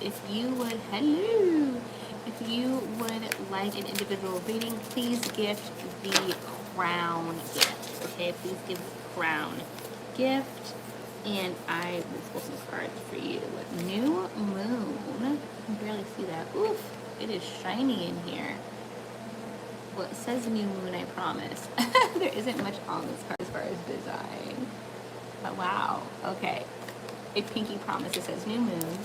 if you would, hello, if you would like an individual reading, please gift the crown gift. Okay, please give the crown gift. And I will pull some cards for you. New moon. I can barely see that. Oof, it is shiny in here. Well, it says new moon, I promise. There isn't much on this card as far as design. But wow, okay. A pinky promise. It says new moon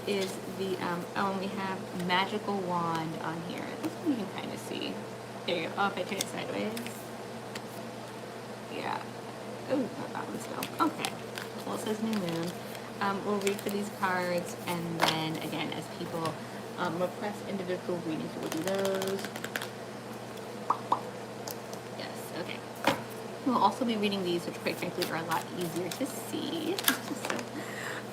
is the, oh, and we have magical wand on here. This one you can kind of see. There you go. Oh, if I turn it sideways. Yeah. Oh, not that one still. Okay. Well, it says new moon. We'll read for these cards, and then again, as people request individual readings, we'll do those. Yes, okay. We'll also be reading these, which quite frankly are a lot easier to see. So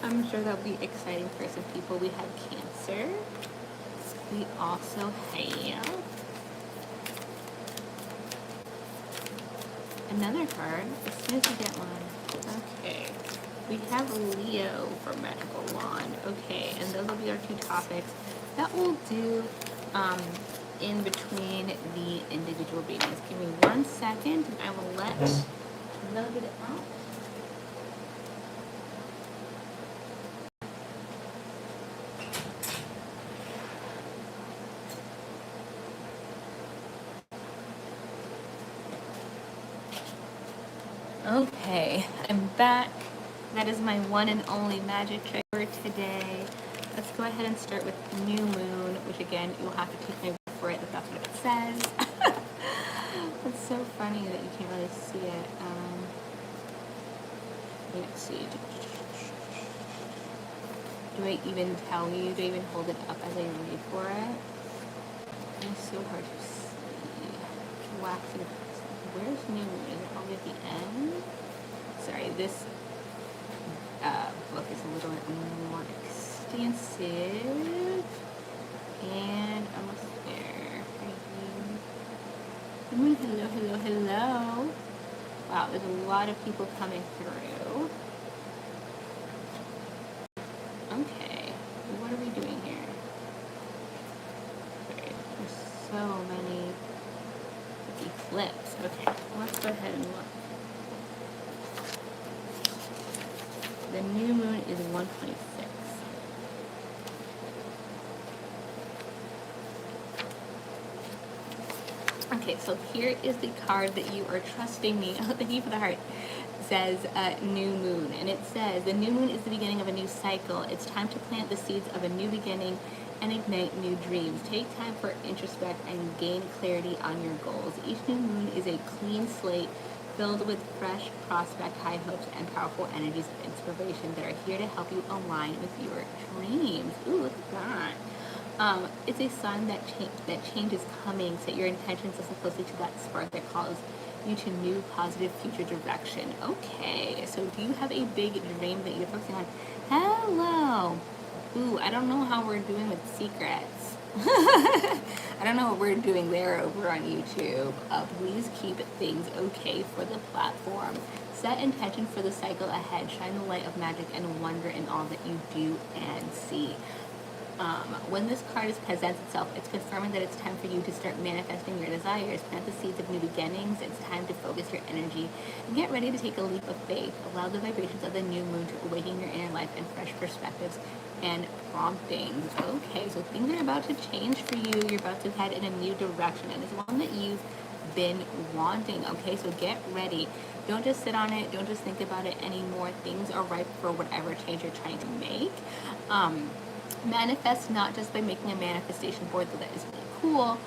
I'm sure that'll be exciting for some people. We have Cancer. We also have another card as soon as we get one. Okay. We have Leo for Magical Wand. Okay, and those will be our two topics that we'll do in between the individual readings. Give me 1 second, and I will load it out. Okay, I'm back. That is my one and only magic trick for today. Let's go ahead and start with new moon, which again, you'll have to take my word for it that that's what it says. It's so funny that you can't really see it. Let's see. Do I even tell you? Do I even hold it up as I read for it? It's so hard to see. Wax and where's new moon? Is it probably at the end? Sorry, this book is a little bit more extensive. And almost there. The moon, hello, hello, hello. Wow, there's a lot of people coming through. Okay, what are we doing here? Okay, there's so many eclipse. Okay, let's go ahead and look. The new moon is 126. Okay, so here is the card that you are trusting me. Oh, thank you for the heart. It says new moon, and it says the new moon is the beginning of a new cycle. It's time to plant the seeds of a new beginning and ignite new dreams. Take time for introspect and gain clarity on your goals. Each new moon is a clean slate filled with fresh prospect, high hopes, and powerful energies of inspiration that are here to help you align with your dreams. Ooh, look at that. It's a sign that change is coming. Set your intentions, listen closely to that spark that calls you to new positive future direction. Okay, so do you have a big dream that you're focusing on? Hello. Ooh, I don't know how we're doing with secrets. I don't know what we're doing there over on YouTube. Please keep things okay for the platform. Set intention for the cycle ahead. Shine the light of magic and wonder in all that you do and see. When this card presents itself, it's confirming that it's time for you to start manifesting your desires. Plant the seeds of new beginnings. It's time to focus your energy and get ready to take a leap of faith. Allow the vibrations of the new moon to awaken your inner life and fresh perspectives and promptings. Okay, so things are about to change for you. You're about to head in a new direction, and it's one that you've been wanting. Okay, so get ready. Don't just sit on it. Don't just think about it anymore. Things are ripe for whatever change you're trying to make. Manifest not just by making a manifestation board, though that is really cool.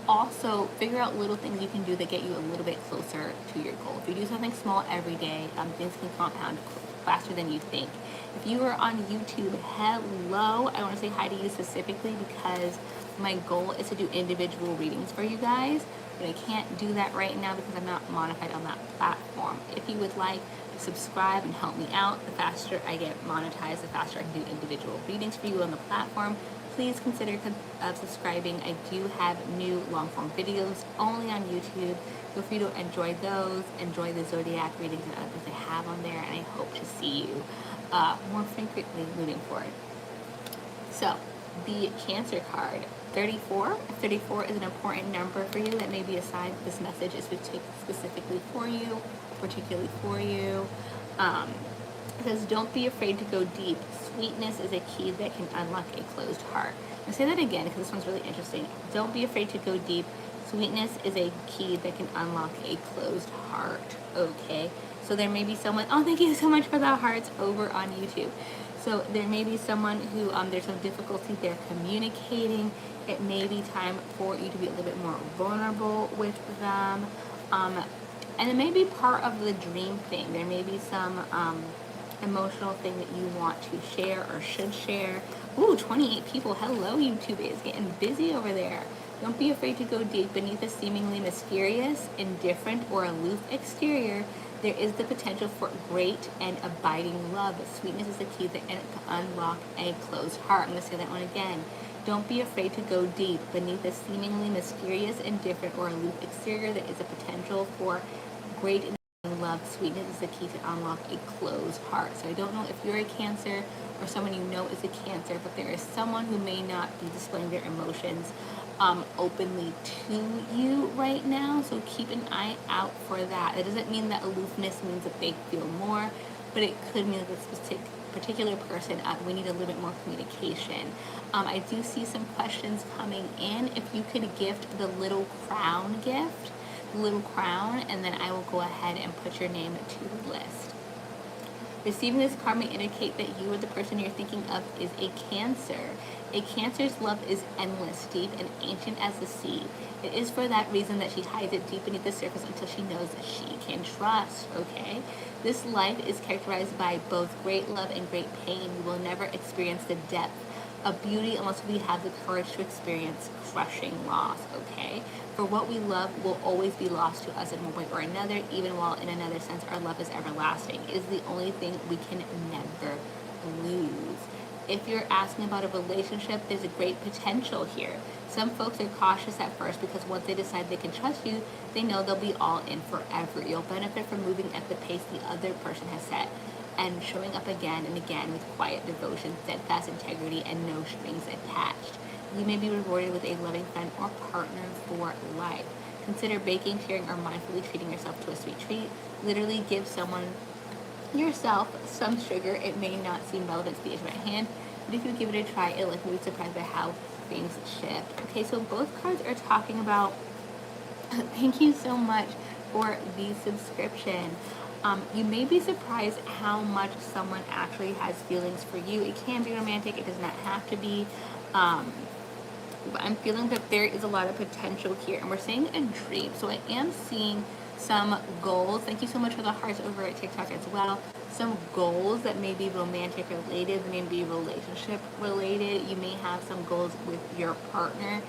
Also, figure out little things you can do that get you a little bit closer to your goal. If you do something small every day, things can compound faster than you think. If you are on YouTube, hello. I want to say hi to you specifically because my goal is to do individual readings for you guys, but I can't do that right now because I'm not modified on that platform. If you would like to subscribe and help me out, the faster I get monetized, the faster I can do individual readings for you on the platform. Please consider subscribing. I do have new long-form videos only on YouTube. Feel free to enjoy those, enjoy the zodiac readings and other things I have on there, and I hope to see you more frequently moving forward. So, the Cancer card, 34. If 34 is an important number for you, that may be a sign that this message is specifically for you, particularly for you. It says, don't be afraid to go deep. Sweetness is a key that can unlock a closed heart. I'll say that again because this one's really interesting. Don't be afraid to go deep. Sweetness is a key that can unlock a closed heart. Okay? So there may be someone, oh, thank you so much for the hearts over on YouTube. So there may be someone who there's some difficulty there communicating. It may be time for you to be a little bit more vulnerable with them. And it may be part of the dream thing. There may be some emotional thing that you want to share or should share. Ooh, 28 people. Hello, YouTube. It's getting busy over there. Don't be afraid to go deep. Beneath a seemingly mysterious, indifferent, or aloof exterior, there is the potential for great and abiding love. Sweetness is the key that can unlock a closed heart. I'm going to say that one again. Don't be afraid to go deep. Beneath a seemingly mysterious, indifferent, or aloof exterior, there is a potential for great and abiding love. Sweetness is the key to unlock a closed heart. So I don't know if you're a Cancer or someone you know is a Cancer, but there is someone who may not be displaying their emotions openly to you right now, so keep an eye out for that. It doesn't mean that aloofness means that they feel more, but it could mean that this particular person, we need a little bit more communication. I do see some questions coming in. If you could gift the little crown gift, the little crown, and then I will go ahead and put your name to the list. Receiving this card may indicate that you or the person you're thinking of is a Cancer. A Cancer's love is endless, deep, and ancient as the sea. It is for that reason that she hides it deep beneath the surface until she knows that she can trust, okay? This life is characterized by both great love and great pain. We will never experience the depth of beauty unless we have the courage to experience crushing loss, okay? For what we love will always be lost to us in one way or another, even while in another sense our love is everlasting. It is the only thing we can never lose. If you're asking about a relationship, there's a great potential here. Some folks are cautious at first because once they decide they can trust you, they know they'll be all in forever. You'll benefit from moving at the pace the other person has set and showing up again and again with quiet devotion, steadfast integrity, and no strings attached. You may be rewarded with a loving friend or partner for life. Consider baking, sharing, or mindfully treating yourself to a sweet treat. Literally give someone yourself some sugar. It may not seem relevant to the issue at hand, but if you give it a try, you'll likely be surprised by how things shift. Okay, so both cards are talking about thank you so much for the subscription. You may be surprised how much someone actually has feelings for you. It can be romantic, it does not have to be. But I'm feeling that there is a lot of potential here, and we're seeing a dream. So I am seeing some goals. Thank you so much for the hearts over at TikTok as well. Some goals that may be romantic related, may be relationship related. You may have some goals with your partner.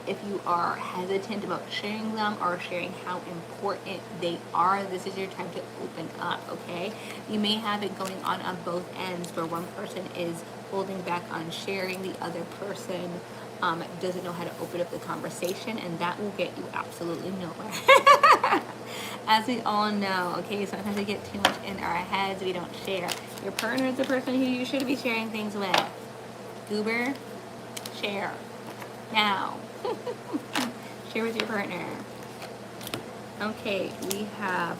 If you are hesitant about sharing them or sharing how important they are, this is your time to open up, okay? You may have it going on both ends where one person is holding back on sharing, the other person doesn't know how to open up the conversation, and that will get you absolutely nowhere. As we all know, okay, sometimes we get too much in our heads, we don't share. Your partner is the person who you should be sharing things with. Goober, share. Now. Share with your partner. Okay, we have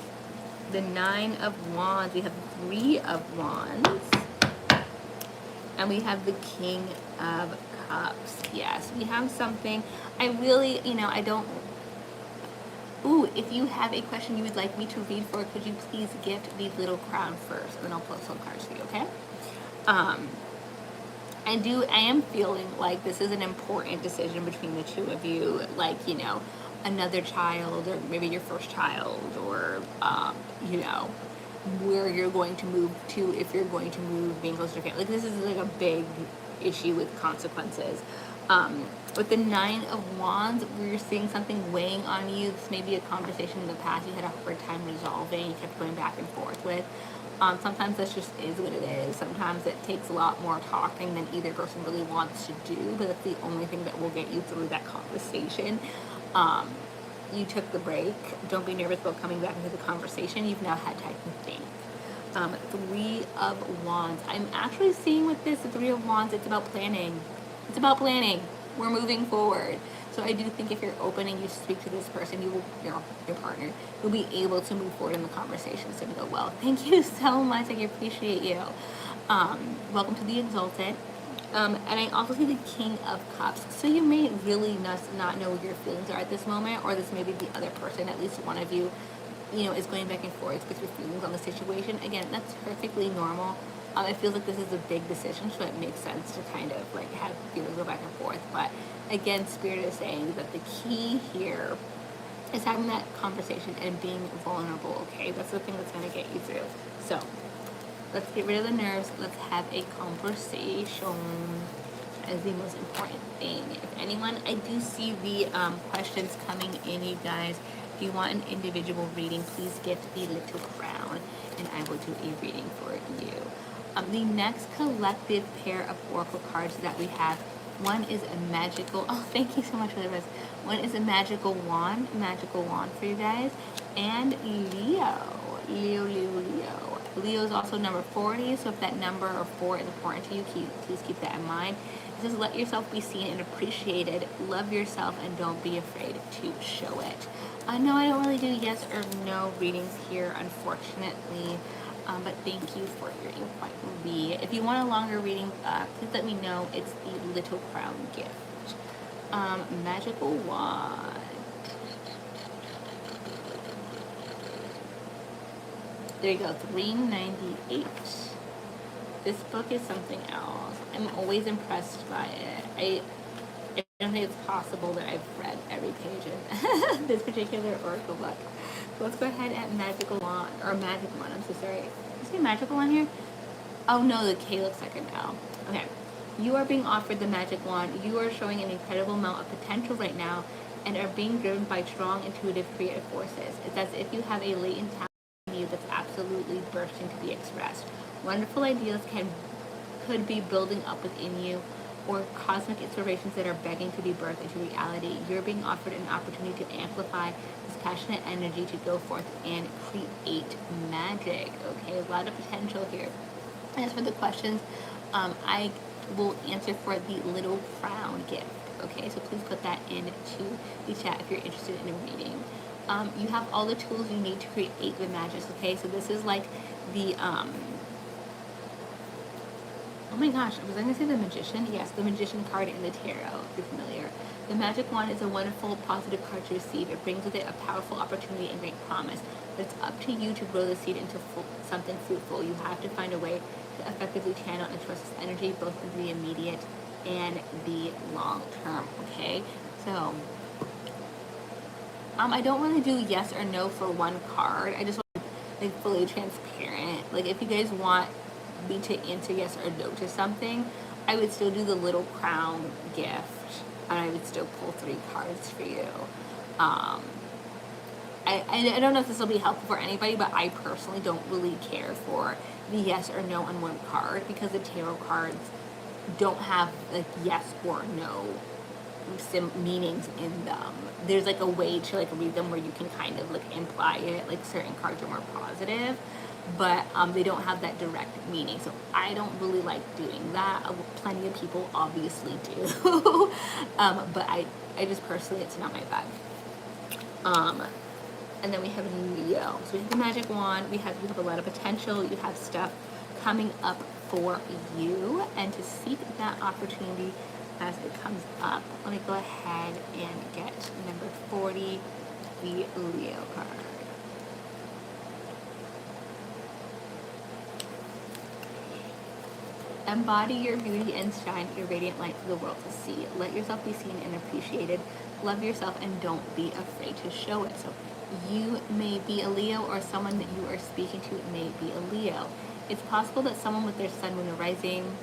the 9 of Wands, we have 3 of Wands, and we have the King of Cups. Yes, we have something. I really, I don't. Ooh, if you have a question you would like me to read for, could you please gift the little crown first, and then I'll pull some cards for you, okay? I am feeling like this is an important decision between the two of you, like, another child, or maybe your first child, or, where you're going to move to, if you're going to move, being close to your family. Like, this is like a big issue with consequences. With the 9 of Wands, we're seeing something weighing on you. This may be a conversation in the past you had a hard time resolving, you kept going back and forth with. Sometimes this just is what it is. Sometimes it takes a lot more talking than either person really wants to do, but that's the only thing that will get you through that conversation. You took the break. Don't be nervous about coming back into the conversation. You've now had time to think. Three of Wands. I'm actually seeing with this, the Three of Wands, it's about planning. It's about planning. We're moving forward. So I do think if you're open and you speak to this person, you will, your partner, you'll be able to move forward in the conversation. It's going to go well. Thank you so much. I appreciate you. Welcome to the Exalted. And I also see the King of Cups. So you may really not know what your feelings are at this moment, or this may be the other person, at least one of you, is going back and forth with your feelings on the situation. Again, that's perfectly normal. It feels like this is a big decision, so it makes sense to kind of like have feelings go back and forth. But again, Spirit is saying that the key here is having that conversation and being vulnerable, okay? That's the thing that's going to get you through. So let's get rid of the nerves. Let's have a conversation as the most important thing. If anyone, I do see the questions coming in, you guys. If you want an individual reading, please get the little crown and I will do a reading for you. The next collective pair of oracle cards that we have, one is a magical, oh, thank you so much for the rest. One is a magical wand for you guys, and Leo. Leo is also number 40, so if that number or 4 is important to you, please keep that in mind. It says, let yourself be seen and appreciated, love yourself, and don't be afraid to show it. No, I don't really do yes or no readings here, unfortunately, but thank you for your input, Lee. If you want a longer reading, please let me know. It's the Little Crown gift. Magical wand. There you go, $3.98. This book is something else. I'm always impressed by it. I don't think it's possible that I've read every page in this particular oracle book. So let's go ahead and magical wand, or magic wand, I'm so sorry. Is there a magical wand here? Oh no, the K looks like an L. Okay. You are being offered the magic wand. You are showing an incredible amount of potential right now and are being driven by strong, intuitive, creative forces. It's as if you have a latent talent in you that's absolutely bursting to be expressed. Wonderful ideas could be building up within you, or cosmic inspirations that are begging to be birthed into reality. You're being offered an opportunity to amplify this passionate energy to go forth and create magic. Okay, a lot of potential here. As for the questions, I will answer for the Little Crown gift. Okay, so please put that into the chat if you're interested in a reading. You have all the tools you need to create the magic. Okay, so this is like the oh my gosh, was I going to say the Magician? Yes, the Magician card in the Tarot, if you're familiar. The Magic Wand is a wonderful, positive card to receive. It brings with it a powerful opportunity and great promise. But it's up to you to grow the seed into something fruitful. You have to find a way to effectively channel and trust this energy, both in the immediate and the long term, okay? So, I don't want to do yes or no for one card. I just want to be fully transparent. Like, if you guys want me to answer yes or no to something, I would still do the Little Crown gift, and I would still pull 3 cards for you. I don't know if this will be helpful for anybody, but I personally don't really care for the yes or no on one card, because the tarot cards don't have like yes or no meanings in them. There's like a way to like read them where you can kind of like imply it, like certain cards are more positive, but they don't have that direct meaning. So I don't really like doing that. Plenty of people obviously do. But I just personally, it's not my vibe. And then we have Leo. So we have the Magic Wand. You have a lot of potential. You have stuff coming up for you. And to seek that opportunity as it comes up, let me go ahead and get number 40, the Leo card. Embody your beauty and shine your radiant light for the world to see. Let yourself be seen and appreciated. Love yourself and don't be afraid to show it. So you may be a Leo, or someone that you are speaking to may be a Leo. It's possible that someone with their sun, moon, or rising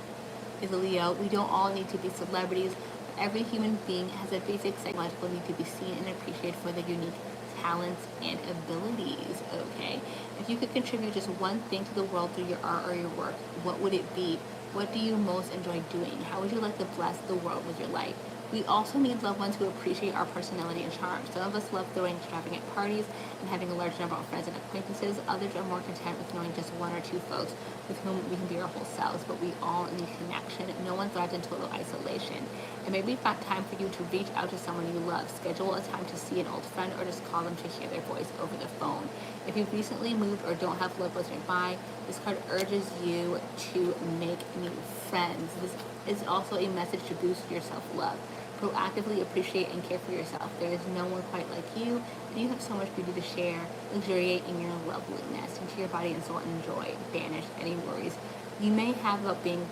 is a Leo. We don't all need to be celebrities. Every human being has a basic psychological need to be seen and appreciated for their unique talents and abilities, okay? If you could contribute just one thing to the world through your art or your work, what would it be? What do you most enjoy doing? How would you like to bless the world with your life? We also need loved ones who appreciate our personality and charm. Some of us love throwing extravagant parties and having a large number of friends and acquaintances. Others are more content with knowing just one or two folks with whom we can be our whole selves, but we all need connection. No one thrives in total isolation. And maybe it's not time for you to reach out to someone you love. Schedule a time to see an old friend or just call them to hear their voice over the phone. If you've recently moved or don't have loved ones nearby, this card urges you to make new friends. This is also a message to boost your self-love. Proactively appreciate and care for yourself. There is no one quite like you, and you have so much beauty to share. Luxuriate in your loveliness into your body and soul and enjoy. Banish any worries you may have about being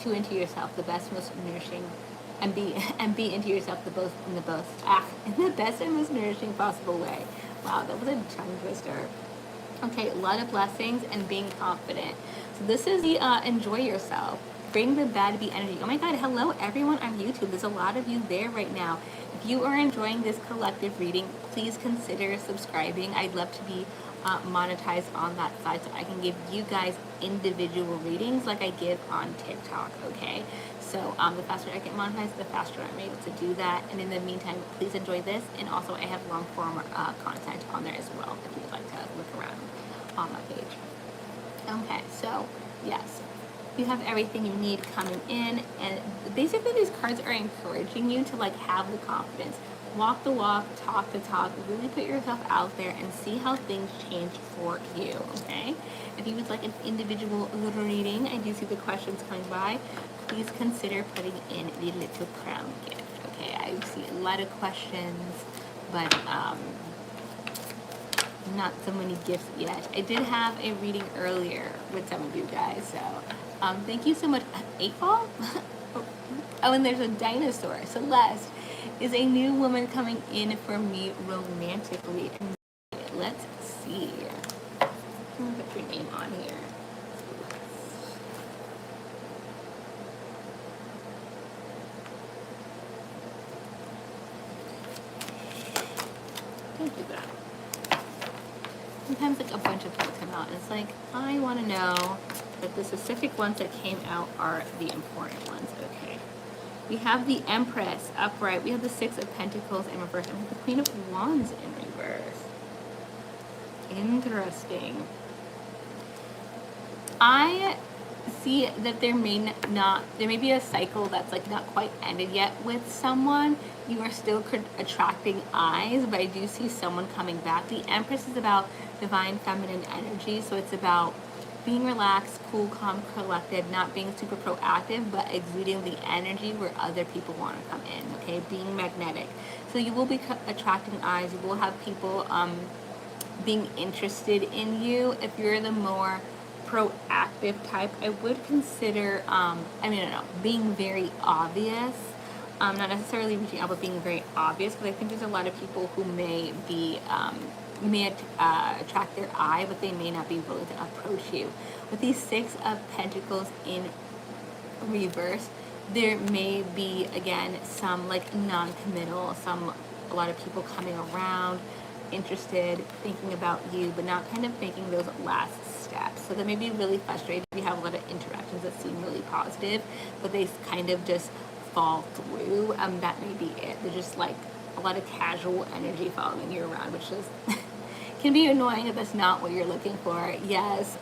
too into yourself. The best, most nourishing, and be into yourself in the best and most nourishing possible way. Wow, that was a tongue twister. Okay, a lot of blessings and being confident. So this is the enjoy yourself. Bring the bad be energy. Oh my God, hello everyone on YouTube. There's a lot of you there right now. If you are enjoying this collective reading, please consider subscribing. I'd love to be monetized on that side so I can give you guys individual readings like I give on TikTok, okay? So the faster I get monetized, the faster I'm able to do that. And in the meantime, please enjoy this. And also I have long form content on there as well if you'd like to look around on my page. Okay, so yes, you have everything you need coming in, and basically these cards are encouraging you to like have the confidence, walk the walk, talk the talk, really put yourself out there and see how things change for you. Okay, if you would like an individual reading, I do see the questions coming by. Please consider putting in the little crown gift. Okay, I see a lot of questions, but not so many gifts yet. I did have a reading earlier with some of you guys, so thank you so much. 8 ball? Oh, and there's a dinosaur. Celeste is a new woman coming in for me romantically. Let's see. I'm gonna put your name on here. Don't do that. Sometimes like a bunch of cards come out and it's like, I want to know that the specific ones that came out are the important ones. Okay. We have the Empress upright. We have the Six of Pentacles in reverse. And we have the Queen of Wands in reverse. Interesting. I see that there may be a cycle that's like not quite ended yet with someone. You are still attracting eyes, but I do see someone coming back. The Empress is about divine feminine energy, so it's about being relaxed, cool, calm, collected, not being super proactive, but exuding the energy where other people want to come in, okay? Being magnetic. So you will be attracting eyes. You will have people being interested in you. If you're the more proactive type, I would consider, being very obvious. Not necessarily reaching out, but being very obvious, because I think there's a lot of people who may be, attract their eye, but they may not be willing to approach you. With these Six of Pentacles in reverse, there may be, again, some like non-committal, a lot of people coming around, interested, thinking about you, but not kind of making those last steps. So that may be really frustrating. We have a lot of interactions that seem really positive, but they kind of just fall through. That may be it. They're just like a lot of casual energy following you around, which is can be annoying if that's not what you're looking for. Yes.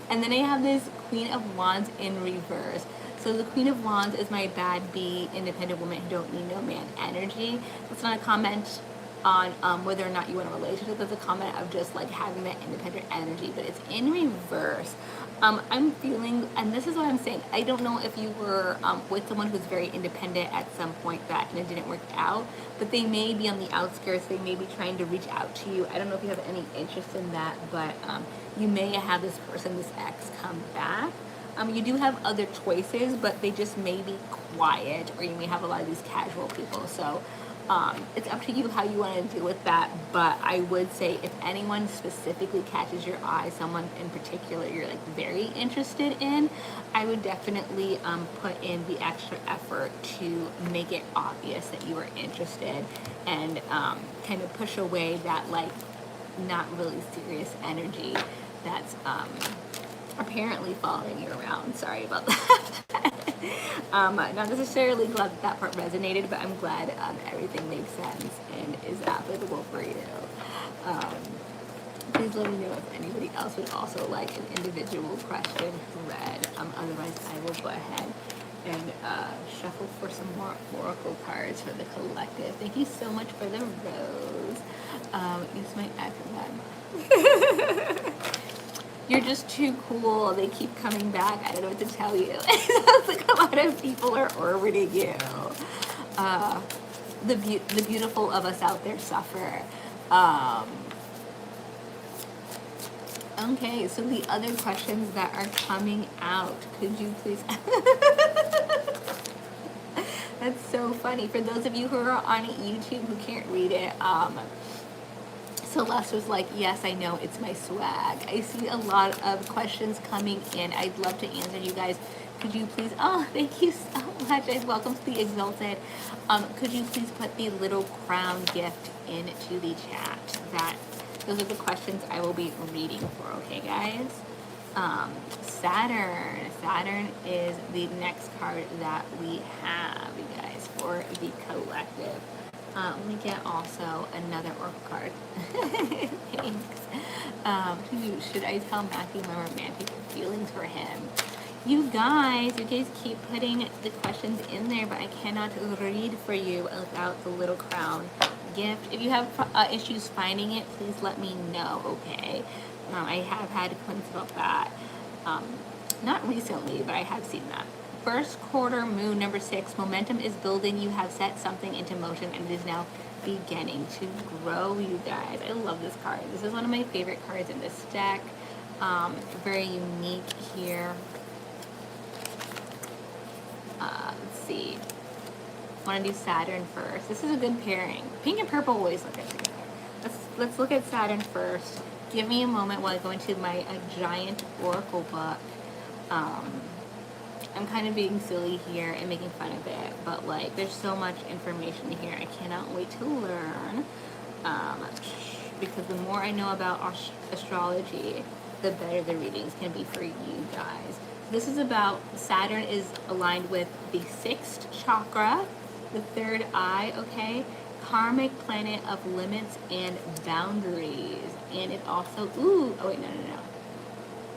And then I have this Queen of Wands in reverse. So the Queen of Wands is my bad bee, independent woman who don't need no man energy. That's not a comment on whether or not you want a relationship. That's a comment of just like having that independent energy, but it's in reverse. I'm feeling, and this is what I'm saying, I don't know if you were with someone who's very independent at some point back and it didn't work out, but they may be on the outskirts, they may be trying to reach out to you. I don't know if you have any interest in that, but you may have this person, this ex, come back. You do have other choices, but they just may be quiet, or you may have a lot of these casual people. So it's up to you how you want to deal with that, but I would say if anyone specifically catches your eye, someone in particular you're like very interested in, I would definitely put in the extra effort to make it obvious that you are interested, and kind of push away that like not really serious energy that's apparently following you around. Sorry about that. Not necessarily glad that part resonated, but I'm glad everything makes sense and is applicable for you. Please let me know if anybody else would also like an individual question read. Otherwise, I will go ahead and shuffle for some more oracle cards for the collective. Thank you so much for the rose. Use my acrobat. You're just too cool. They keep coming back. I don't know what to tell you. It sounds like a lot of people are orbiting you. The beautiful of us out there suffer. Okay, so the other questions that are coming out, could you please? That's so funny. For those of you who are on YouTube who can't read it, Celeste was like, yes, I know, it's my swag. I see a lot of questions coming in. I'd love to answer you guys. Could you please, oh, thank you so much. Welcome to the Exalted. Could you please put the little crown gift into the chat? Those are the questions I will be reading for, okay, guys? Saturn. Saturn is the next card that we have, you guys, for the collective. Let me get also another oracle card. Thanks. Should I tell Matthew my romantic feelings for him? You guys keep putting the questions in there, but I cannot read for you without the little crown gift. If you have issues finding it, please let me know, okay? I have had complaints about that. Not recently, but I have seen that. First quarter moon number 6, momentum is building. You have set something into motion and it is now beginning to grow, you guys. I love this card. This is one of my favorite cards in this deck. Very unique here. Let's see. I want to do Saturn first. This is a good pairing. Pink and purple always look good together. Let's look at Saturn first. Give me a moment while I go into my giant oracle book. I'm kind of being silly here and making fun of it, but like there's so much information here. I cannot wait to learn. Because the more I know about astrology, the better the readings can be for you guys. This is about Saturn is aligned with the 6th chakra, the 3rd eye, okay? Karmic planet of limits and boundaries. And it also, no.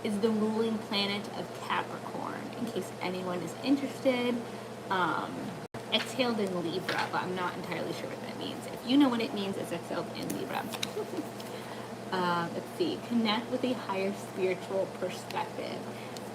Is the ruling planet of Capricorn, in case anyone is interested. Exhaled in Libra, but I'm not entirely sure what that means. If you know what it means, it's exhaled in Libra. Let's see. Connect with a higher spiritual perspective.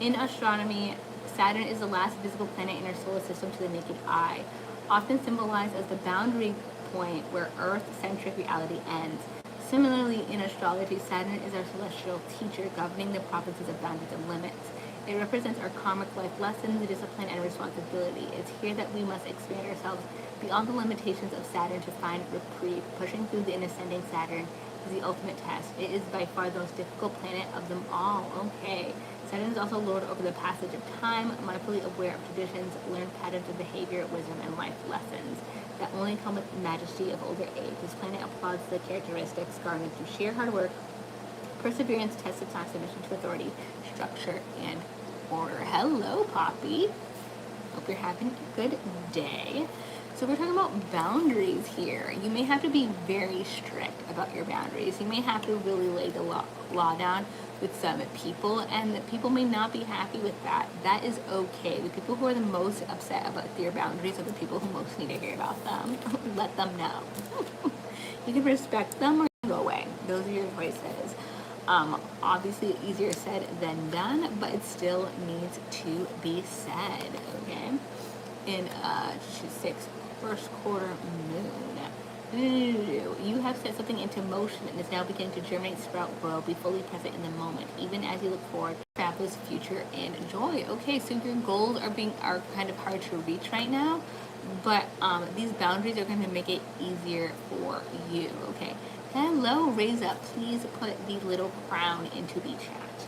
In astronomy, Saturn is the last visible planet in our solar system to the naked eye, often symbolized as the boundary point where Earth-centric reality ends. Similarly, in astrology, Saturn is our celestial teacher governing the provinces of boundaries and limits. It represents our karmic life lessons, discipline, and responsibility. It's here that we must expand ourselves beyond the limitations of Saturn to find reprieve. Pushing through the ascending Saturn is the ultimate test. It is by far the most difficult planet of them all. Okay. Saturn is also lord over the passage of time, mindfully aware of traditions, learned patterns of behavior, wisdom, and life lessons that only come with the majesty of older age. This planet applauds the characteristics garnered through sheer hard work, perseverance, tests of time, submission to authority, structure, and order. Hello, Poppy. Hope you're having a good day. So we're talking about boundaries here. You may have to be very strict about your boundaries. You may have to really lay the law down with some people, and the people may not be happy with that. That is okay. The people who are the most upset about your boundaries are the people who most need to hear about them. Let them know. You can respect them or go away. Those are your choices. Obviously easier said than done, but it still needs to be said, okay? In 1st quarter moon. You have set something into motion and is now beginning to germinate, sprout, grow, be fully present in the moment, even as you look forward to fabulous future and joy. Okay, so your goals are kind of hard to reach right now, but these boundaries are going to make it easier for you. Okay. Hello, raise up. Please put the little crown into the chat.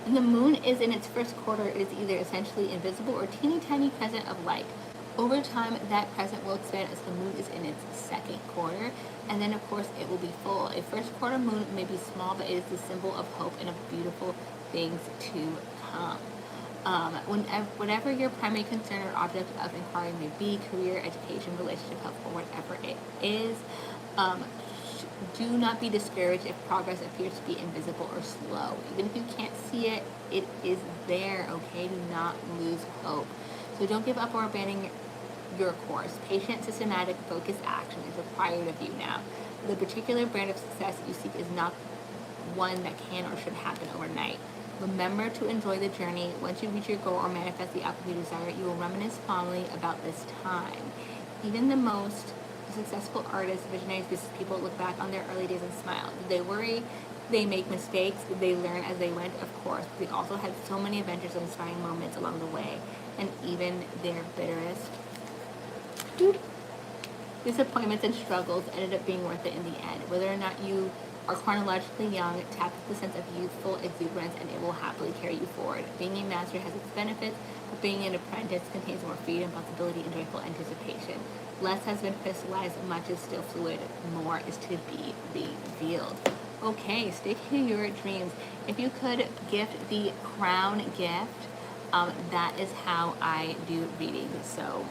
When the moon is in its 1st quarter, it is either essentially invisible or teeny tiny crescent of light. Over time, that crescent will expand as the moon is in its 2nd quarter, and then of course it will be full. A 1st quarter moon may be small, but it is the symbol of hope and of beautiful things to come. Whatever your primary concern or object of inquiry may be, career, education, relationship, health, or whatever it is, do not be discouraged if progress appears to be invisible or slow. Even if you can't see it, it is there, okay? Do not lose hope. So don't give up or abandon your course. Patient, systematic, focused action is required of you now. The particular brand of success you seek is not one that can or should happen overnight. Remember to enjoy the journey. Once you reach your goal or manifest the outcome you desire, you will reminisce fondly about this time. Even the most successful artists, visionaries, business people look back on their early days and smile. Did they worry? They make mistakes? Did they learn as they went? Of course. They also had so many adventures and inspiring moments along the way. And even their bitterest disappointments and struggles ended up being worth it in the end. Whether or not you are chronologically young, tap into the sense of youthful exuberance and it will happily carry you forward. Being a master has its benefits, but being an apprentice contains more freedom, possibility, and joyful anticipation. Less has been crystallized, much is still fluid, more is to be revealed. Okay, stick to your dreams. If you could gift the crown gift, that is how I do readings. So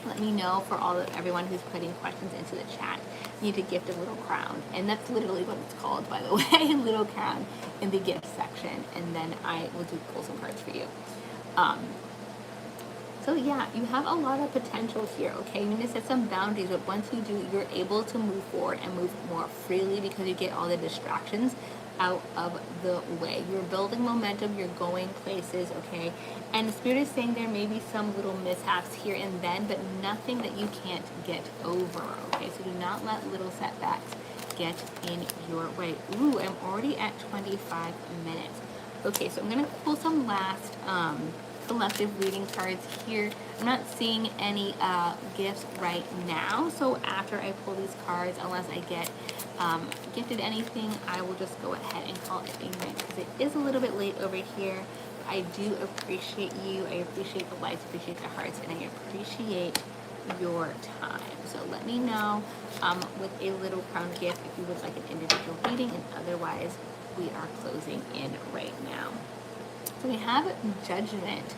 let me know for everyone who's putting questions into the chat. You need to gift a little crown, and that's literally what it's called, by the way, little crown in the gift section, and then I will pull some cards for you. So yeah, you have a lot of potential here, okay? You need to set some boundaries, but once you do, you're able to move forward and move more freely because you get all the distractions out of the way. You're building momentum, you're going places, okay? And the Spirit is saying there may be some little mishaps here and then, but nothing that you can't get over, okay? So do not let little setbacks get in your way. Ooh, I'm already at 25 minutes. Okay, so I'm going to pull some last collective reading cards here. I'm not seeing any gifts right now, so after I pull these cards, unless I get gifted anything, I will just go ahead and call it a night because it is a little bit late over here. I do appreciate you. I appreciate the lights, appreciate the hearts, and I appreciate your time. So let me know with a little crown gift if you would like an individual reading, and otherwise we are closing in right now. So we have judgment.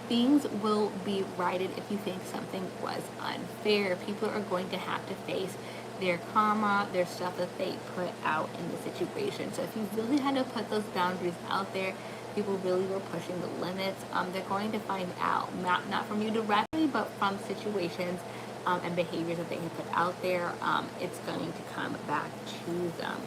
Things will be righted if you think something was unfair. People are going to have to face their karma, their stuff that they put out in the situation. So if you really had to put those boundaries out there, people really were pushing the limits, they're going to find out, not from you directly, but from situations and behaviors that they have put out there. It's going to come back to them.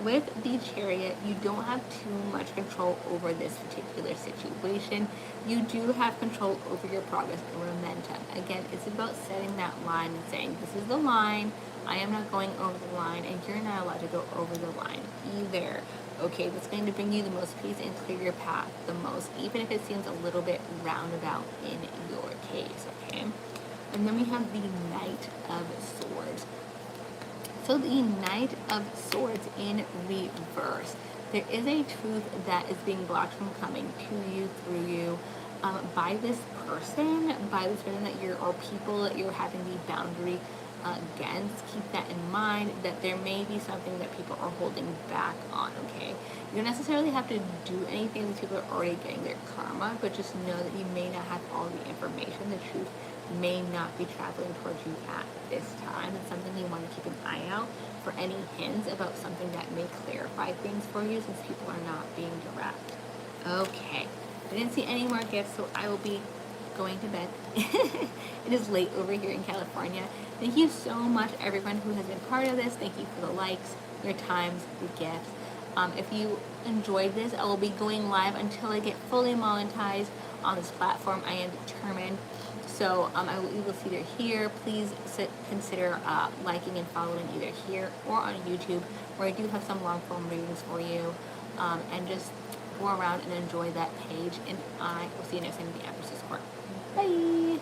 With the Chariot, you don't have too much control over this particular situation. You do have control over your progress and momentum. Again, it's about setting that line and saying, this is the line, I am not going over the line, and you're not allowed to go over the line either. Okay, what's going to bring you the most peace and clear your path the most, even if it seems a little bit roundabout in your case, okay? And then we have the Knight of Swords. So the Knight of Swords in reverse. There is a truth that is being blocked from coming to you, through you, by this person that you're, or people that you're having the boundary against. Keep that in mind, that there may be something that people are holding back on, okay? You don't necessarily have to do anything. These people are already getting their karma, but just know that you may not have all the information. The truth may not be traveling towards you at this time. It's something you want to keep an eye out for any hints about something that may clarify things for you, since people are not being direct. Okay, I didn't see any more gifts, so I will be going to bed. It is late over here in California. Thank you so much, everyone who has been part of this. Thank you for the likes, your times, your gifts. If you enjoyed this, I will be going live until I get fully monetized on this platform. I am determined. So I will either see either here. Please consider liking and following either here or on YouTube, where I do have some long form readings for you. And just go around and enjoy that page. And I will see you next time in the Empress's Court. Bye!